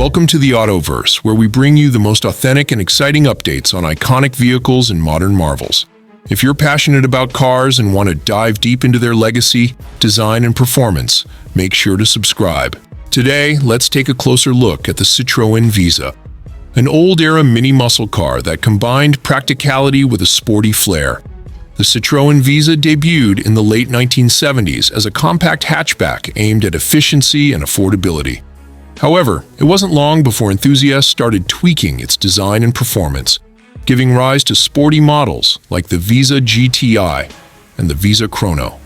Welcome to the AutoVerse, where we bring you the most authentic and exciting updates on iconic vehicles and modern marvels. If you're passionate about cars and want to dive deep into their legacy, design, and performance, make sure to subscribe. Today, let's take a closer look at the Citroën Visa, an old-era mini muscle car that combined practicality with a sporty flair. The Citroën Visa debuted in the late 1970s as a compact hatchback aimed at efficiency and affordability. However, it wasn't long before enthusiasts started tweaking its design and performance, giving rise to sporty models like the Visa GTI and the Visa Chrono.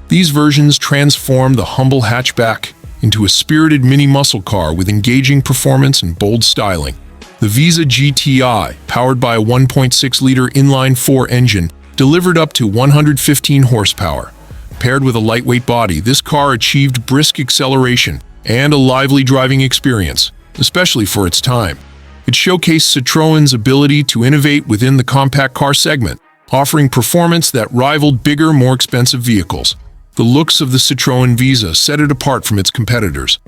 These versions transformed the humble hatchback into a spirited mini muscle car with engaging performance and bold styling. The Visa GTI, powered by a 1.6-liter inline-4 engine, delivered up to 115 horsepower. Paired with a lightweight body, this car achieved brisk acceleration and a lively driving experience, especially for its time. It showcased Citroën's ability to innovate within the compact car segment, offering performance that rivaled bigger, more expensive vehicles. The looks of the Citroën Visa set it apart from its competitors.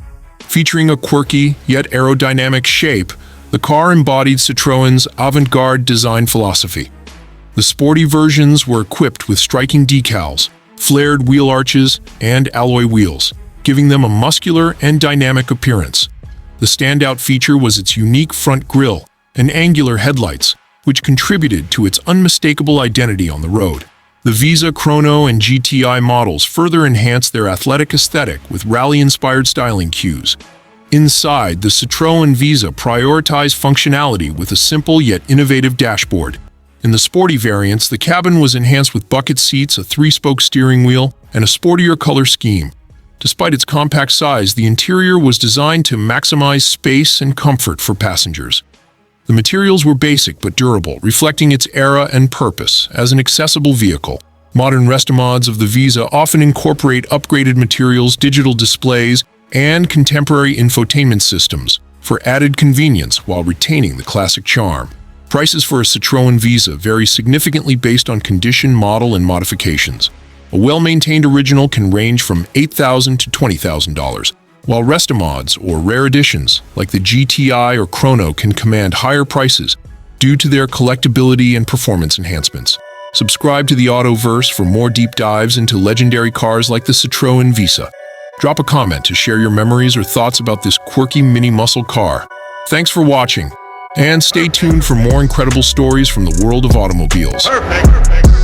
Featuring a quirky, yet aerodynamic shape, the car embodied Citroën's avant-garde design philosophy. The sporty versions were equipped with striking decals, flared wheel arches, and alloy wheels, giving them a muscular and dynamic appearance. The standout feature was its unique front grille and angular headlights, which contributed to its unmistakable identity on the road. The Visa Chrono and GTI models further enhanced their athletic aesthetic with rally-inspired styling cues. Inside, the Citroën Visa prioritized functionality with a simple yet innovative dashboard. In the sporty variants, the cabin was enhanced with bucket seats, a 3-spoke steering wheel, and a sportier color scheme. Despite its compact size, the interior was designed to maximize space and comfort for passengers. The materials were basic but durable, reflecting its era and purpose as an accessible vehicle. Modern restomods of the Visa often incorporate upgraded materials, digital displays, and contemporary infotainment systems for added convenience while retaining the classic charm. Prices for a Citroën Visa vary significantly based on condition, model, and modifications. A well-maintained original can range from $8,000 to $20,000, while restomods or rare editions like the GTI or Chrono can command higher prices due to their collectability and performance enhancements. Subscribe to the AutoVerse for more deep dives into legendary cars like the Citroën Visa. Drop a comment to share your memories or thoughts about this quirky mini muscle car. Thanks for watching, and stay tuned for more incredible stories from the world of automobiles. Perfect.